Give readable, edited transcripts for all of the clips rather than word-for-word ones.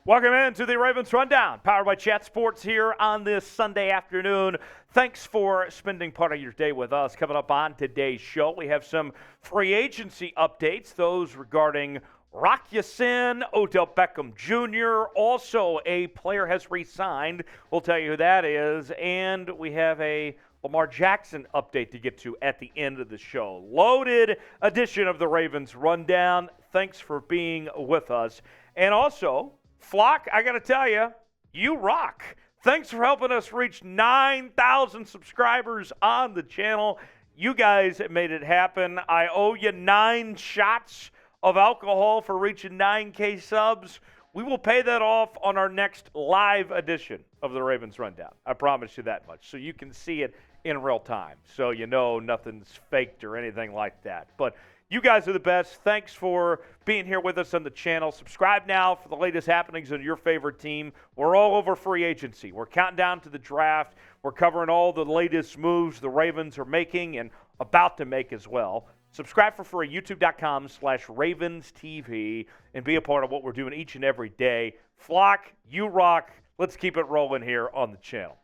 Welcome into the Ravens Rundown, powered by Chat Sports here on this Sunday afternoon. Thanks for spending part of your day with us. Coming up on today's show, we have some free agency updates, those regarding Rock Ya-Sin, Odell Beckham Jr., also a player has re-signed. We'll tell you who that is, and we have a Lamar Jackson update to get to at the end of the show. Loaded edition of the Ravens Rundown. Thanks for being with us. And also, Flock, I got to tell you, you rock. Thanks for helping us reach 9,000 subscribers on the channel. You guys made it happen. I owe you 9 shots of alcohol for reaching 9K subs. We will pay that off on our next live edition of the Ravens Rundown. I promise you that much. So you can see it in real time. So you know nothing's faked or anything like that. But you guys are the best. Thanks for being here with us on the channel. Subscribe now for the latest happenings on your favorite team. We're all over free agency. We're counting down to the draft. We're covering all the latest moves the Ravens are making and about to make as well. Subscribe for free, youtube.com/RavensTV, and be a part of what we're doing each and every day. Flock, you rock. Let's keep it rolling here on the channel.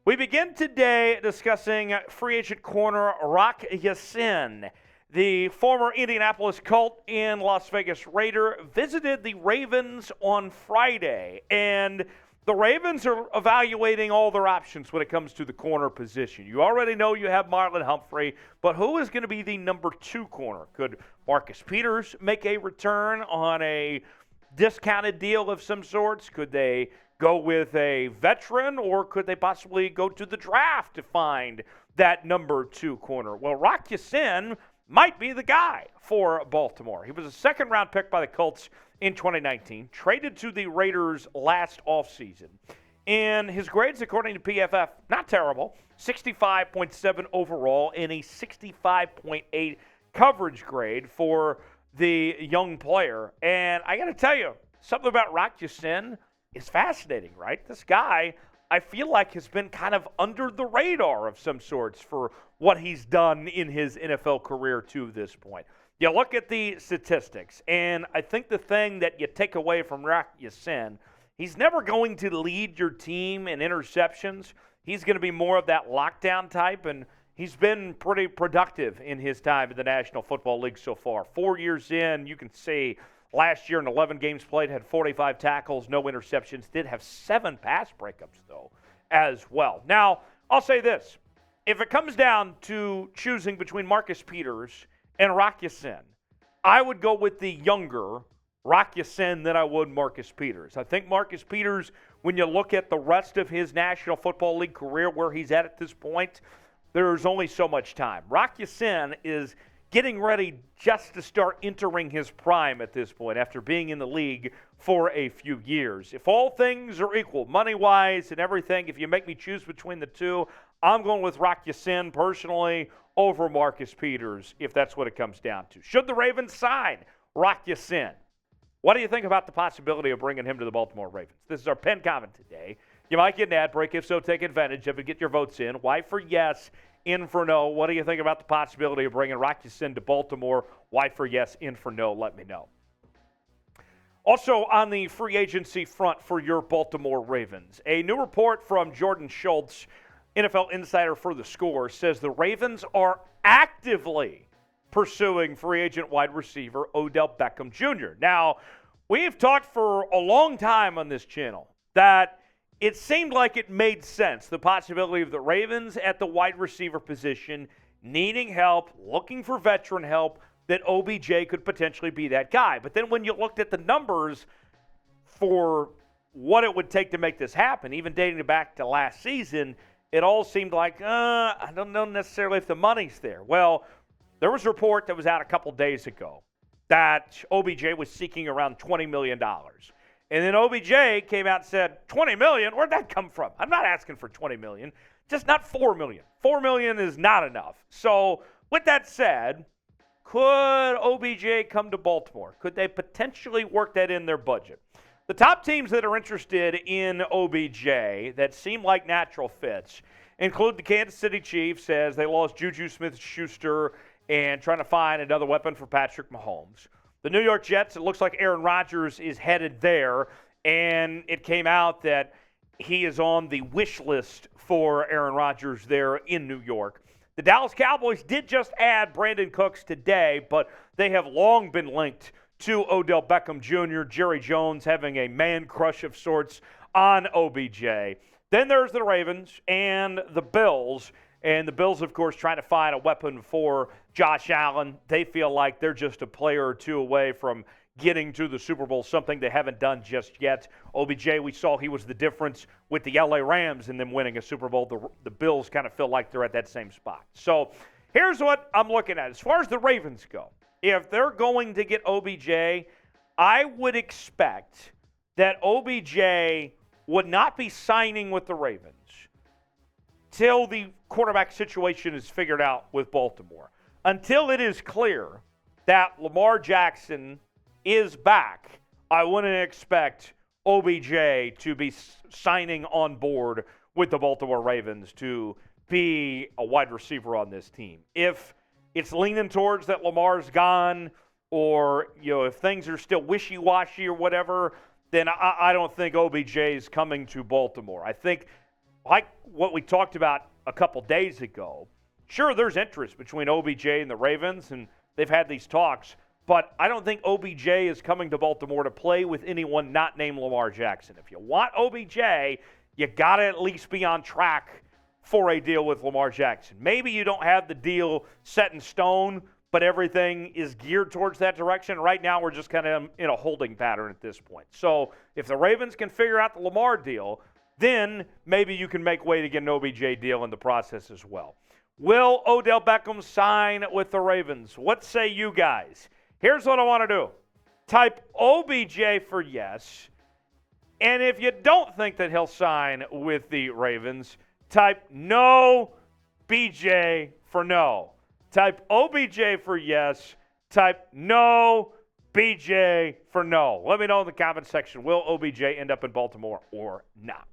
We begin today discussing free agent corner Rock Ya-Sin. The former Indianapolis Colt and Las Vegas Raider visited the Ravens on Friday, and the Ravens are evaluating all their options when it comes to the corner position. You already know you have Marlon Humphrey, but who is going to be the number 2 corner? Could Marcus Peters make a return on a discounted deal of some sorts? Could they go with a veteran, or could they possibly go to the draft to find that number 2 corner? Well, Rock Ya-Sin might be the guy for Baltimore. He was a second-round pick by the Colts in 2019, traded to the Raiders last offseason. And his grades, according to PFF, not terrible, 65.7 overall and a 65.8 coverage grade for the young player. And I got to tell you, something about Rock Ya-Sin is fascinating, right? This guy, I feel like, has been kind of under the radar of some sorts for what he's done in his NFL career to this point. You look at the statistics, and I think the thing that you take away from Rock Ya-Sin, he's never going to lead your team in interceptions. He's going to be more of that lockdown type, and he's been pretty productive in his time in the National Football League so far. 4 years in, you can see last year in 11 games played, had 45 tackles, no interceptions, did have 7 pass breakups, though, as well. Now, I'll say this. If it comes down to choosing between Marcus Peters and Rock Ya-Sin, I would go with the younger Rock Ya-Sin than I would Marcus Peters. I think Marcus Peters, when you look at the rest of his National Football League career, where he's at this point, there's only so much time. Rock Ya-Sin is getting ready just to start entering his prime at this point after being in the league for a few years. If all things are equal, money-wise and everything, if you make me choose between the two, I'm going with Rock Ya-Sin personally over Marcus Peters, if that's what it comes down to. Should the Ravens sign Rock Ya-Sin? What do you think about the possibility of bringing him to the Baltimore Ravens? This is our pen comment today. You might get an ad break. If so, take advantage of it. Get your votes in. Y for yes, in for no. What do you think about the possibility of bringing Rock Ya-Sin to Baltimore? Y for yes, in for no. Let me know. Also on the free agency front for your Baltimore Ravens, a new report from Jordan Schultz, NFL insider for The Score, says the Ravens are actively pursuing free agent wide receiver Odell Beckham Jr. Now, we've talked for a long time on this channel that it seemed like it made sense, the possibility of the Ravens at the wide receiver position needing help, looking for veteran help, that OBJ could potentially be that guy. But then when you looked at the numbers for what it would take to make this happen, even dating back to last season, it all seemed like, I don't know necessarily if the money's there. Well, there was a report that was out a couple days ago that OBJ was seeking around $20 million. And then OBJ came out and said, $20 million? Where'd that come from? I'm not asking for $20 million, just not $4 million. $4 million is not enough. So with that said, could OBJ come to Baltimore? Could they potentially work that in their budget? The top teams that are interested in OBJ that seem like natural fits include the Kansas City Chiefs, as they lost Juju Smith-Schuster and trying to find another weapon for Patrick Mahomes. The New York Jets, it looks like Aaron Rodgers is headed there. and it came out that he is on the wish list for Aaron Rodgers there in New York. The Dallas Cowboys did just add Brandon Cooks today, but they have long been linked to Odell Beckham Jr., Jerry Jones having a man crush of sorts on OBJ. Then there's the Ravens and the Bills. And the Bills, of course, trying to find a weapon for Josh Allen. They feel like they're just a player or two away from getting to the Super Bowl, something they haven't done just yet. OBJ, we saw he was the difference with the LA Rams and them winning a Super Bowl. The Bills kind of feel like they're at that same spot. So here's what I'm looking at. As far as the Ravens go, if they're going to get OBJ, I would expect that OBJ would not be signing with the Ravens till the quarterback situation is figured out with Baltimore. Until it is clear that Lamar Jackson is back, I wouldn't expect OBJ to be signing on board with the Baltimore Ravens to be a wide receiver on this team. If it's leaning towards that Lamar's gone, or if things are still wishy-washy or whatever, then I don't think OBJ is coming to Baltimore. I think, like what we talked about a couple days ago, sure, there's interest between OBJ and the Ravens, and they've had these talks, but I don't think OBJ is coming to Baltimore to play with anyone not named Lamar Jackson. If you want OBJ, you got to at least be on track for a deal with Lamar Jackson. Maybe you don't have the deal set in stone, but everything is geared towards that direction. Right now, we're just kind of in a holding pattern at this point. So if the Ravens can figure out the Lamar deal, then maybe you can make way to get an OBJ deal in the process as well. Will Odell Beckham sign with the Ravens? What say you guys? Here's what I want to do. Type OBJ for yes. And if you don't think that he'll sign with the Ravens, type no BJ for no. Type OBJ for yes. Type no BJ for no. Let me know in the comment section, will OBJ end up in Baltimore or not?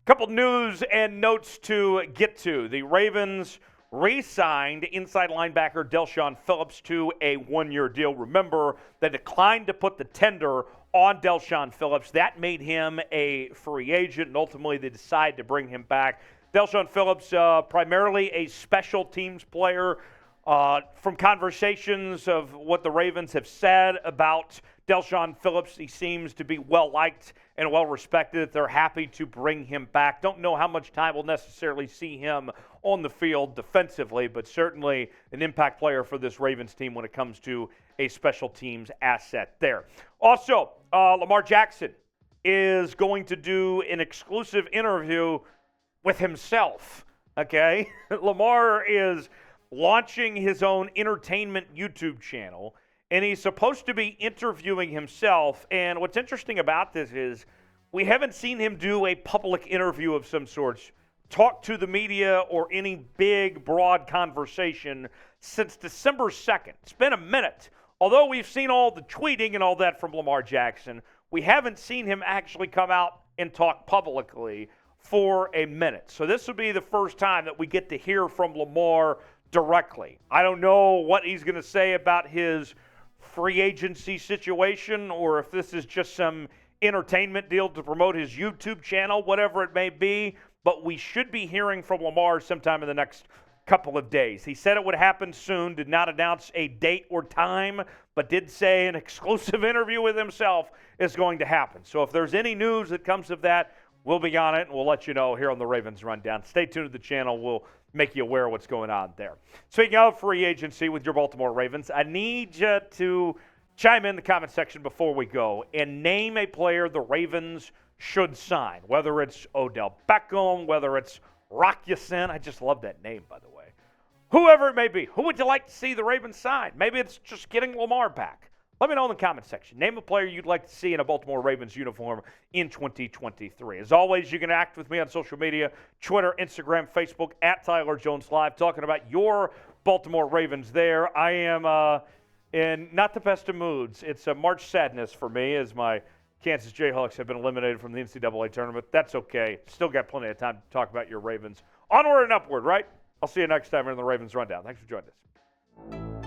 Couple news and notes to get to. The Ravens re-signed inside linebacker Del'Shawn Phillips to a one-year deal. Remember, they declined to put the tender on Del'Shawn Phillips. That made him a free agent, and ultimately they decided to bring him back. Del'Shawn Phillips, primarily a special teams player. From conversations of what the Ravens have said about Del'Shawn Phillips, he seems to be well-liked and well-respected. They're happy to bring him back. Don't know how much time we'll necessarily see him on the field defensively, but certainly an impact player for this Ravens team when it comes to a special teams asset there. Also, Lamar Jackson is going to do an exclusive interview with himself, okay? Lamar is launching his own entertainment YouTube channel, and he's supposed to be interviewing himself. And what's interesting about this is we haven't seen him do a public interview of some sorts, talk to the media, or any big, broad conversation since December 2nd. It's been a minute. Although we've seen all the tweeting and all that from Lamar Jackson, we haven't seen him actually come out and talk publicly for a minute. So this will be the first time that we get to hear from Lamar directly. I don't know what he's going to say about his free agency situation, or if this is just some entertainment deal to promote his YouTube channel, whatever it may be, but we should be hearing from Lamar sometime in the next couple of days. He said it would happen soon, did not announce a date or time, but did say an exclusive interview with himself is going to happen. So if there's any news that comes of that, we'll be on it, and we'll let you know here on the Ravens Rundown. Stay tuned to the channel. We'll make you aware of what's going on there. Speaking of free agency with your Baltimore Ravens, I need you to chime in the comment section before we go and name a player the Ravens should sign, whether it's Odell Beckham, whether it's Rock Ya-Sin. I just love that name, by the way. Whoever it may be, who would you like to see the Ravens sign? Maybe it's just getting Lamar back. Let me know in the comment section. Name a player you'd like to see in a Baltimore Ravens uniform in 2023. As always, you can act with me on social media, Twitter, Instagram, Facebook, at Tyler Jones Live, talking about your Baltimore Ravens there. I am in not the best of moods. It's a March sadness for me as my Kansas Jayhawks have been eliminated from the NCAA tournament. That's okay. Still got plenty of time to talk about your Ravens. Onward and upward, right? I'll see you next time in the Ravens Rundown. Thanks for joining us.